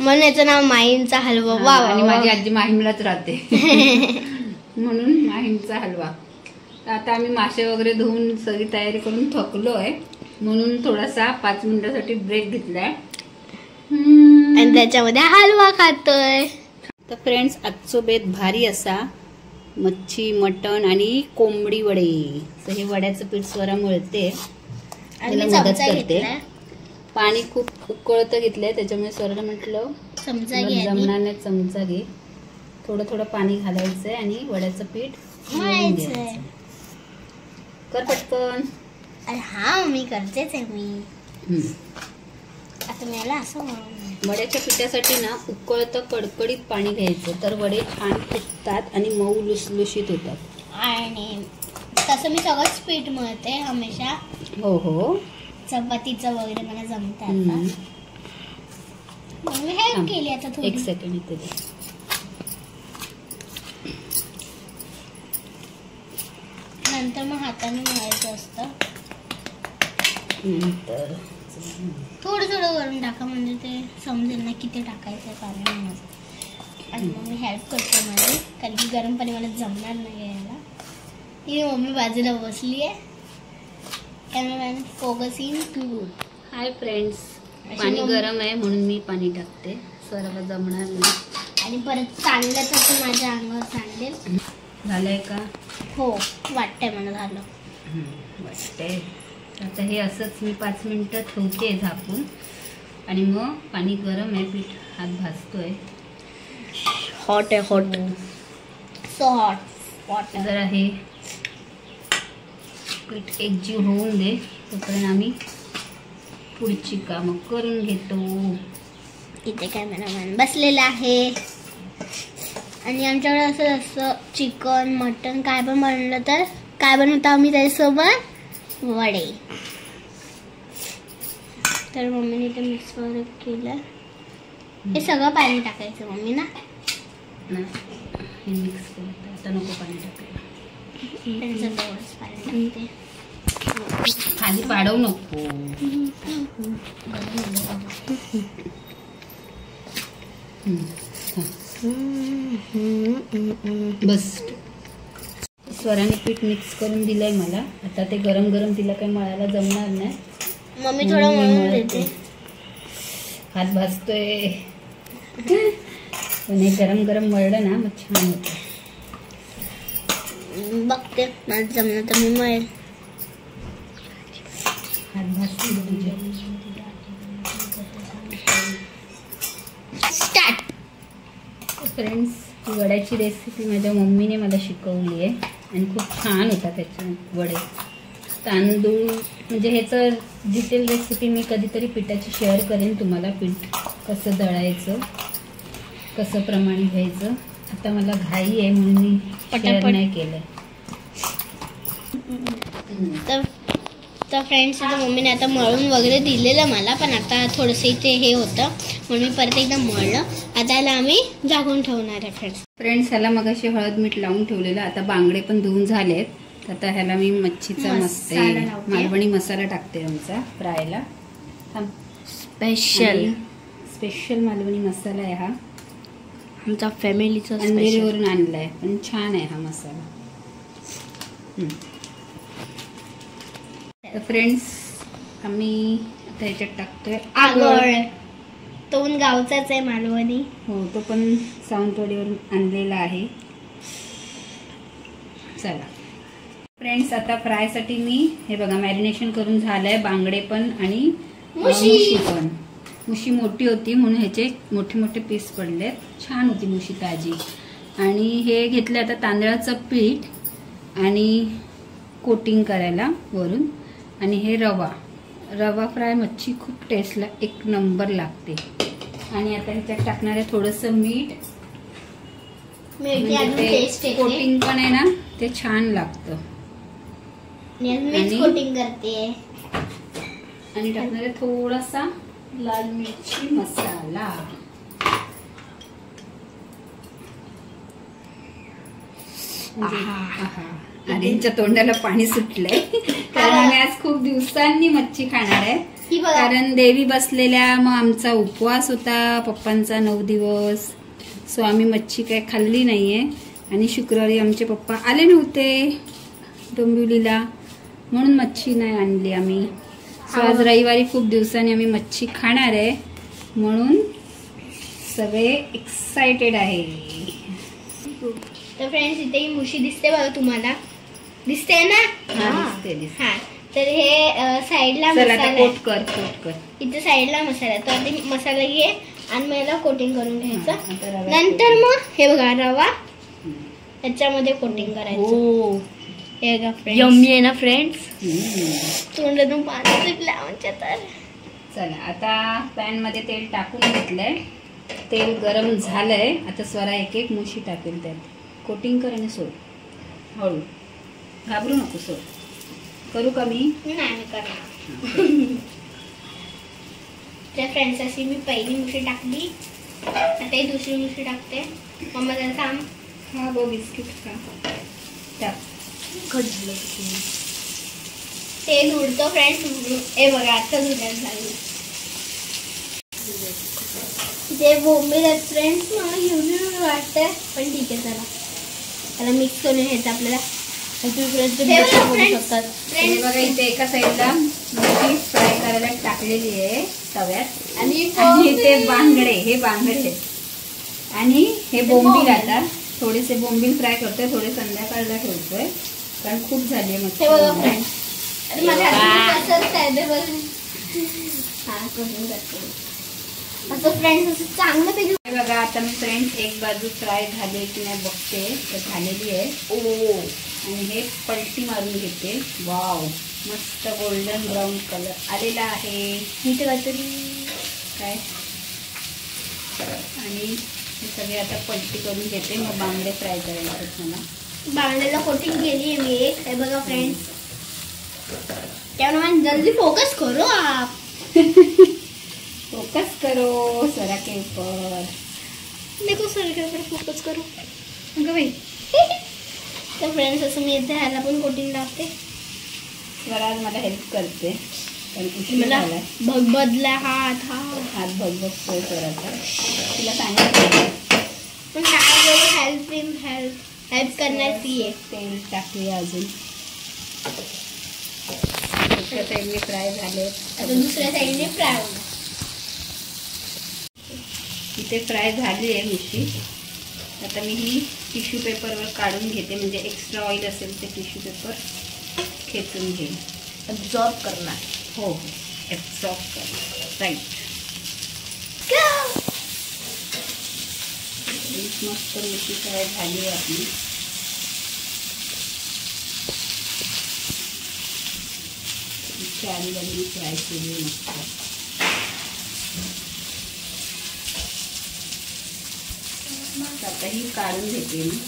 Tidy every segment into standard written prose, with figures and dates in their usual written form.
म्हणून याचं नाव माहींचा हलवा. वा आणि माझी आजी माहीमलाच राहते म्हणून माहीमचा हलवा. आता आम्ही मासे वगैरे धुवून सगळी तयारी करून थकलोय, म्हणून थोडासा 5 मिनिटासाठी ब्रेक घेतलाय आणि त्याच्यामध्ये हलवा खातोय. तर फ्रेंड्स, आजचो बेत भारी असा मच्छी, मटण आणि कोंबडी वडे. तर हे वड्याचं पीठ स्वरा मळते, त्याला मदत करते. पाणी खूप उकळतं घेतलंय, त्याच्यामुळे स्वराला म्हटलं जमणार नाही, चमचा घे. थोडं थोडं पाणी घालायचंय आणि वड्याचं पीठ मळून घ्यायचं. कर पटकन. हा मी करतेच आहे. मी आता मला असं वड्याच्या पिठासाठी ना उकळतं कडकडीत पाणी घ्यायचं, तर वडे छान फुगतात आणि मऊ लुसलुशीत होतात. आणि तसं मी सगळंच पीठ मळते हमेशा. हो हो, चपातीचं वगैरे मला जमतं. मी हेल्प केली आता थोडी. 1 सेकंड इथे दे. नंतर मग हाताने मळायचं असतं. नंतर थोडं थोडं वरून टाका, म्हणजे ते समजेल ना किती टाकायचं पाणी. आणि मग मी हेल्प करते माझी, कारण की गरम पाणी मला जमणार नाही यायला. ही मम्मी बाजूला बसली आहे. Cameraman focusing to. Hi friends, पाणी गरम आहे म्हणून मी पाणी टाकते, स्वराला जमणार नाही. आणि परत चांगलं तर माझ्या अंगावर सांडेल. झालंय का? हो, वाटतंय मला झालं. वाटतंय. आता हे असंच मी 5 मिनिटं ठेवते झाकून, आणि मग पाणी गरम आहे, पीठ हात भाजतोय. हॉट आहे, हॉट, सो हॉट. जरा हे पीठ एकजीव होऊन दे, तोपर्यंत आम्ही पुढची कामं करून घेतो. इथे कॅमेरामॅन बसलेला आहे. आणि आमच्याकडे असं असं चिकन, मटन काय पण बनलं तर काय बनवतो आम्ही त्याच्यासोबत? वडे. तर मम्मीने इथे मिक्स वगैरे केलं. हे सगळं पाणी टाकायचं मम्मी ना? हे मिक्स करत आता नको पाणी टाकायला. पाणी टाकते. खाली पाडवू नको. बस. स्वराने पीठ मिक्स करून दिलंय मला. आता ते गरम गरम तिला काही मळायला जमणार नाही. मम्मी थोडं मळून देते. हात भाजतोय, पण हे गरम गरम मळलं ना मग छान होतं. बघते माझं जमलं तर मी मळेल. हात भाजते तुझ्या. स्टार्ट. फ्रेंड्स, ही वड्याची रेसिपी माझ्या मम्मीने मला शिकवली आहे आणि खूप छान होता त्याचे वडे. तांदूळ म्हणजे ह्याचं डिटेल रेसिपी मी कधीतरी पिठाची शेअर करेन तुम्हाला. पीठ कसं दळायचं, कसं प्रमाण घ्यायचं. आता मला घाई आहे म्हणून मी शेअर नाही केलं. तर फ्रेंड्स, इथे मम्मीने आता मळून वगैरे दिलेलं मला, पण आता थोडंसं इथे हे होतं म्हणून मी परत एकदा मळलं. आता याला आम्ही झाकून ठेवणार आहे. फ्रेंड्स, ह्याला मग अशी हळद मीठ लावून ठेवलेलं. आता बांगडे पण धुवून झालेत. आता ह्याला मी मच्छीचा मस्त मालवणी मसाला टाकते आमचा फ्रायला. स्पेशल मालवणी मसाला आहे हा. आमचा फॅमिलीचा अंधेरीवरून आणलाय, पण छान आहे हा मसाला. तर फ्रेंड्स, आम्ही आता ह्याच्यात टाकतोय आगळ. तो पण गावचाच आहे मालवणी. हो, तो पण सावंतवाडीवरून आणलेला आहे. चला फ्रेंड्स, आता फ्रायसाठी मी हे बघा मॅरिनेशन करून झालंय. बांगडे पण आणि मुशी पण. मुशी मोठी होती म्हणून ह्याचे मोठे मोठे पीस पडलेत. छान होती मुशी, ताजी. आणि हे घेतलं आता तांदळाचं पीठ आणि कोटिंग करायला वरून. आणि हे रवा फ्राय मच्छी खूप टेस्टला 1 नंबर लागते. आणि आता ह्याच्यात टाकणार आहे थोडंसं मीठ. कोटिंग पण आहे ना, ते छान लागतं. कोटिंग करते. आणि टाकणार आहे थोडासा लाल मिरची मसाला. आर्यनच्या तोंडाला पाणी सुटलंय कारण आम्ही आज खूप दिवसांनी मच्छी खाणार आहे. ही बघा. कारण देवी बसलेल्या, मग आमचा उपवास होता पप्पांचा 9 दिवस. सो आम्ही मच्छी काय खाल्ली नाहीये. आणि शुक्रवारी आमचे पप्पा आले नव्हते डोंबिवलीला, म्हणून मच्छी नाही आणली आम्ही. सो आज रविवारी खूप दिवसांनी आम्ही मच्छी खाणार आहे, म्हणून सगळे एक्साइटेड आहे. तर फ्रेंड्स इथे ही मुशी दिसते बघा तुम्हाला, दिसते ना? दिसते. हा, तर हे साईडला मसाला कोट कर. इथे साईडला मसाला, तर आधी मसाला घे आणि मग याला कोटिंग करून घ्यायचं. नंतर मग हे बघा रवा याच्यामध्ये कोटिंग करायचं. हे बघा फ्रेंड्स, यम्मी आहे ना फ्रेंड्स. तोंडातून पाणी सुटलं आमच्या. तर चला आता पॅन मध्ये तेल टाकून घेतलंय. तेल गरम झालंय. आता स्वरा एक एक मुशी टाकेल त्यात. कोटिंग कर आणि सोड, हळू, घाबरू नको, सोड. करू का मी? नाही करणार. त्या फ्रेंड्स अशी मी पहिली मुशी टाकली, आता ही दुसरी मुशी टाकते. मम्मा जरा थांब. हा बो बिस्किट खा. टाक. ते धुडतो फ्रेंड्स. हे बघा आता धुण्यात झालं. ते बोंबील आहेत फ्रेंड्स, मला घेऊन वाटतंय, पण ठीक आहे. चला त्याला मिक्स करून घ्यायचं आपल्याला. बघा इथे एका साईडला मुशी फ्राय करायला टाकलेली आहे तव्यात. आणि ते बांगडे, हे बांगडे आणि हे बोंबील. आता थोडेसे बोंबील फ्राय करतोय, थोडे संध्याकाळला ठेवतोय कारण खूप झाली मच्छी. असं फ्रेंड्स असं चांगलं पैकी बघा. आता मी फ्रेंड्स एक बाजू फ्राय झाली की नाही बघते, तर झालेली आहे. आणि हे पलटी मारून घेते. वाव, मस्त गोल्डन ब्राऊन कलर आलेला आहे. इथे काहीतरी काय. आणि हे सगळे आता पलटी करून घेते. मग बांगडे फ्राय करायचे. मला बांगड्याला कोटिंग केली आहे मी एक. हे बघा फ्रेंड्स, त्यामुळे जल्दी फोकस करो आप. फोकस करो सरा के ऊपर. देखो सर के ऊपर फोकस करो. अगं बाई. तर फ्रेंड्स असं मी इथे ह्याला पण कोटिंग टाकते. स्वरा आज मला हेल्प करते, पण मला भगबदला हात भगबगतोय स्वराचा. तिला सांगितलं पण काय हेल्प करणार ती आहे. तेल टाकली अजून. दुसऱ्या साईडने फ्राय झाले, आता दुसऱ्या साईडने फ्राय होणार. इथे फ्राय झाली आहे मुशी. आता मी ही टिश्यू पेपरवर काढून घेते, म्हणजे एक्स्ट्रा ऑइल असेल ते टिश्यू पेपर खेचून घेईन. ॲब्झॉर्ब करणार. हो, ॲब्झॉर्ब करणार. राईट. मस्त मुशी फ्राय झाली आहे आपली. चारी बाजूने फ्राय केली मस्त. आता ही काढून घेते मी.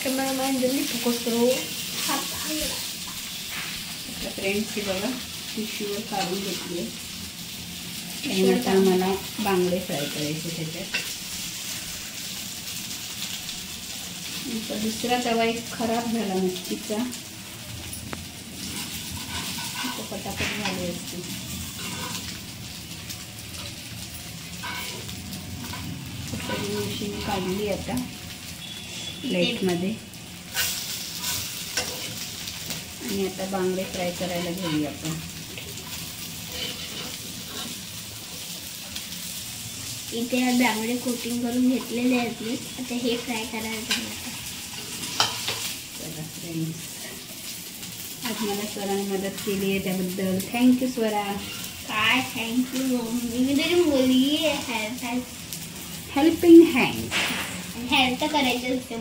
कॅमेरामॅन जल्दी फोकस करो. आता फ्रेंड्स ही बघा टिश्यूवर काढून घेतली आहे. आणि आता मला बांगडे फ्राय करायचे त्याच्यात. दुसरा तवा एक खराब झाला मच्छीचा, पटापट झाले असते. मुशी काढली आता प्लेटमध्ये. आणि आता बांगडे फ्राय करायला घेऊया आपण. इथे बांगडे कोटिंग करून घेतलेले आहेत मी. आता हे फ्राय करायला जाणार. चला फ्रेंड्स, आज मला स्वराने मदत केली आहे त्याबद्दल थँक्यू स्वरा. काय थँक्यू, मी तरी मुलगी आहे. Helping hand. हेल्प तर करायचं असते.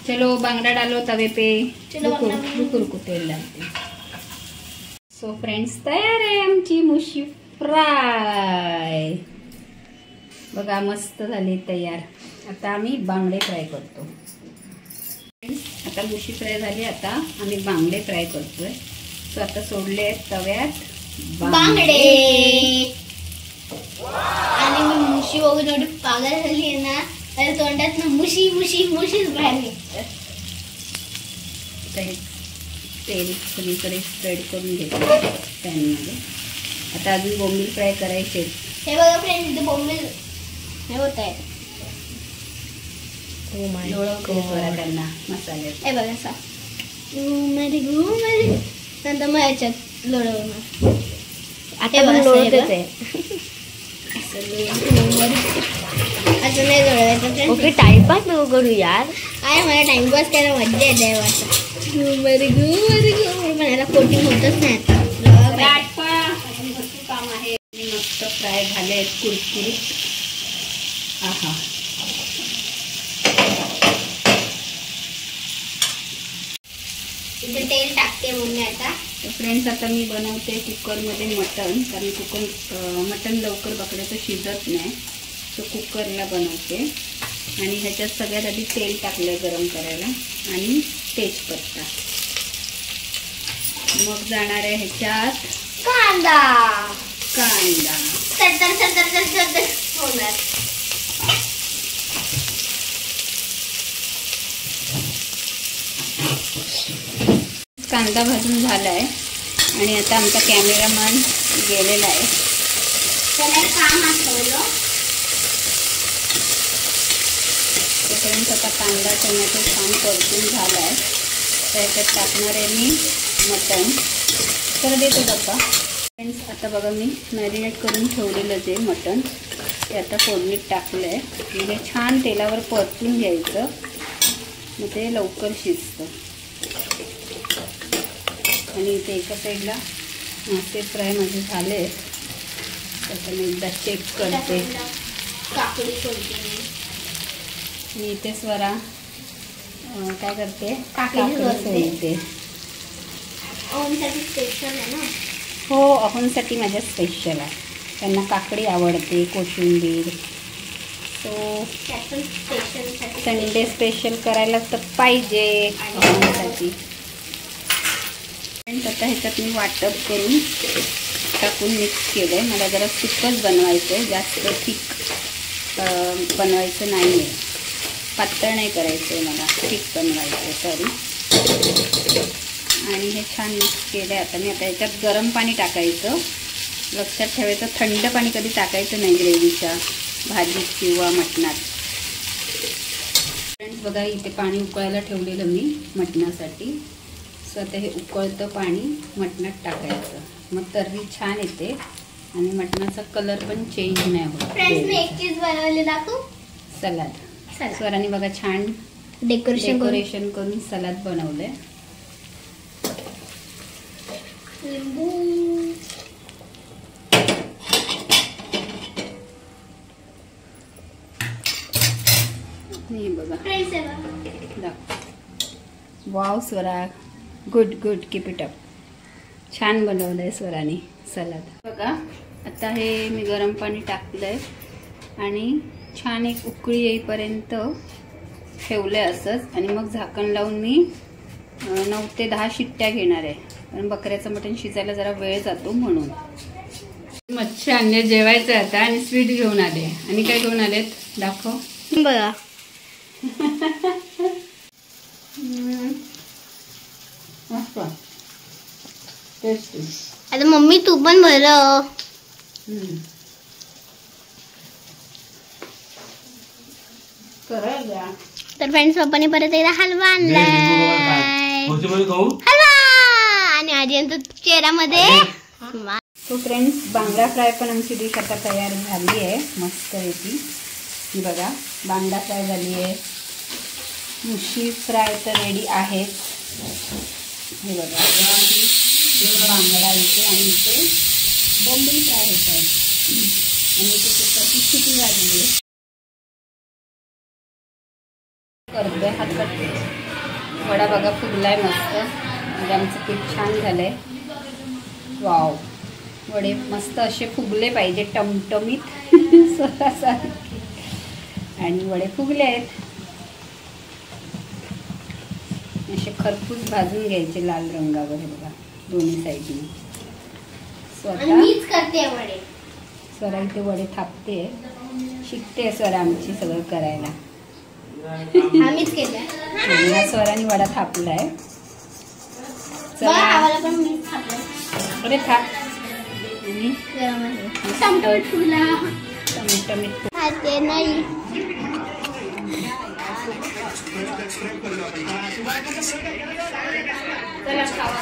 चलो बांगड़ा डालो तवे पे. चलो रुको तेल डालते. सो फ्रेंड्स तयार आहे आमची मुशी फ्राय. बघा मस्त झाली तयार. आता आम्ही बांगडे फ्राय करतो. आता मुशी फ्राय झाली, आता आम्ही बांगडे फ्राय करतोय. सो आता सोडले आहेत तव्यात बांगडे. आणि मी मुशी बघून एवढी पागल झाली आहे ना, तर तोंडात ना मुशी मुशी मुशीच बाहेर निघतं. तेल सगळीकडे स्प्रेड करून घेते पॅनमध्ये. आता अजून बोंबील फ्राय करायचे. हे बघा फ्रेंड्स, इथे बोंबील हे होत आहे. लोळवते त्यांना मसाले. हे बघा असा नंतर मग ह्याच्यात लोळवणार. आता लोळतच आहे. असं नाही लोळवायचं. ओके, टाइमपास नको करू यार. काय मला टाइमपास करायला मज्जा येते. पण याला कोटिंग होतच नाही आता. काम आहे. मस्त फ्राय झाले आहेत कुरकुरीत. आहा, इथे तेल टाकते मम्मी आता. तर फ्रेंड्स, आता मी बनवते कुकरमध्ये मटण. कारण मटण लवकर बकऱ्याचं शिजत नाही, तर कुकरला बनवते. आणि ह्याच्यात सगळ्यात आधी तेल टाकलं गरम करायला आणि तेजपत्ता. मग जाणार आहे ह्याच्यात कांदा. सर होणार. कांदा भाजून झाला आहे आणि आता आमचा कॅमेरामॅन गेलेला आहे. त्याला काम आठवलं. तोपर्यंत आता कांदा टोमॅटो छान परतून झाला आहे. त्याच्यात टाकणार आहे मी मटण. तर देतो बाप्पा. फ्रेंड्स, आता बघा मी मॅरिनेट करून ठेवलेलं जे मटण ते आता फोडणीत टाकलं आहे. म्हणजे छान तेलावर परतून घ्यायचं, मग ते लवकर शिजतं. आणि इथे एका साईडला मासे फ्राय माझे झाले आहेत. आता मी एकदा चेक करते. काकडी सोलते मी इथे स्वरा काय करते, काकडी सोलते. ओमसाठी स्पेशल आहे ना. हो, अहोंसाठी माझ्या स्पेशल आहे. त्यांना काकडी आवडते, कोशिंबीर. सो संडे स्पेशल करायला तर पाहिजे अहोंसाठी. आता ह्याच्यात मी वाटप करून टाकून मिक्स केलं आहे. मला जरा सुकच बनवायचं आहे, जास्त थिक बनवायचं नाही आहे. पातळ नाही करायचं आहे, मला थिक बनवायचं आहे. सॉरी. आणि हे छान मिक्स केलं आहे. आता मी ह्याच्यात गरम पाणी टाकायचं. लक्षात ठेवायचं, थंड पाणी कधी टाकायचं नाही ग्रेव्हीच्या भाजीत किंवा मटणात. फ्रेंड्स, बघा इथे पाणी उकळायला ठेवलेलं मी मटणासाठी. सो आता हे उकळतं पाणी मटणात टाकायचं. मग तर्री छान येते आणि मटणाचा कलर पण चेंज नाही होत. फ्रेंड्स, मी एक चीज बनवली दाखवू. सलाद. स्वराने बघा छान डेकोरेशन करून सलाद बनवलंय. लिंबू. हे बघा. Wow Swara, good good, keep it up. छान बनवलंय स्वराने सलाद. बघा आता हे मी गरम पाणी टाकलंय आणि छान एक उकळी येईपर्यंत ठेवलंय असंच. आणि मग झाकण लावून मी 9 ते 10 शिट्ट्या घेणार आहे. कारण बकऱ्याचं मटण शिजायला जरा वेळ जातो म्हणून. मच्छी आणले जेवायचं आता आणि स्वीट घेऊन आले. आणि काय घेऊन आलेत दाखव बघा. आता मम्मी तू पण बरं. तर फ्रेंड्स, पप्पाने परत एकदा हलवा आणलाय. हलवा. आणि आजींच्या चेहऱ्यामध्ये. तो फ्रेंड्स, बांगडा फ्राय पण आमची डिश आता तयार झाली आहे मस्त पैकी. ही बघा, बांगडा फ्राय झाली आहे. मुशी फ्राय तर रेडी आहे. हे बघा, बांगडा इथे आणि इथे बोंबील फ्राय होत आहेत. आणि इथे कुकरची शिटी वाजली आहे. करतोय हात. वडा बघा फुगलाय मस्त. म्हणजे आमचं पीठ छान झालंय. वाव, वडे मस्त असे फुगले पाहिजे टमटमीत स्वतःसारखे. आणि वडे फुगले आहेत. असे खरपूस भाजून घ्यायचे लाल रंगावर. हे बघा दोन्ही साईडने. स्वरा इथे वडे थापते, शिकते स्वरा आमची सगळं करायला. आम्हीच केलं. स्वराने वडा थापलाय. आम्हाला पण मीच खाल्लं. अरे खा. आणि टमाटर ठुला टमाटर मीठ खाते नाही. चला खावा.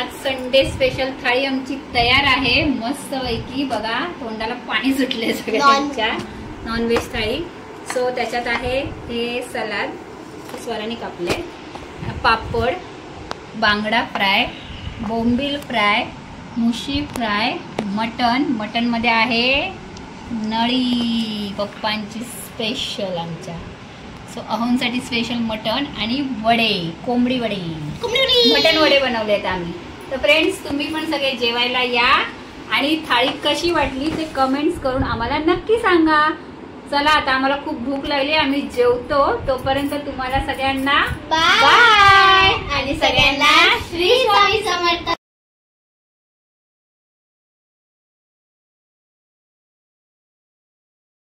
आज संडे स्पेशल थाळी आमची तयार आहे मस्त पैकी. बघा तोंडाला पाणी सुटले सगळ्यांच्या. नॉनव्हेज थाळी. सो त्याच्यात आहे हे सलाद स्वराने कापले, पापड, बांगडा फ्राय, बोंबील फ्राय, मुशी फ्राय, मटन मध्ये आहे नळी पप्पांची स्पेशल आमच्या. सो अहोंसाठी स्पेशल मटन आणि वडे, कोंबडी वडे, मटन वडे बनवले आहेत आम्ही. तर फ्रेंड्स तुम्ही पण सगळे जेवायला या आणि थाळी कशी वाटली ते कमेंट्स करून आम्हाला नक्की सांगा. चला आता आम्हाला खूप भूक लागली, आम्ही जेवतो. तोपर्यंत तुम्हाला सगळ्यांना बाय आणि सगळ्यांना श्री स्वामी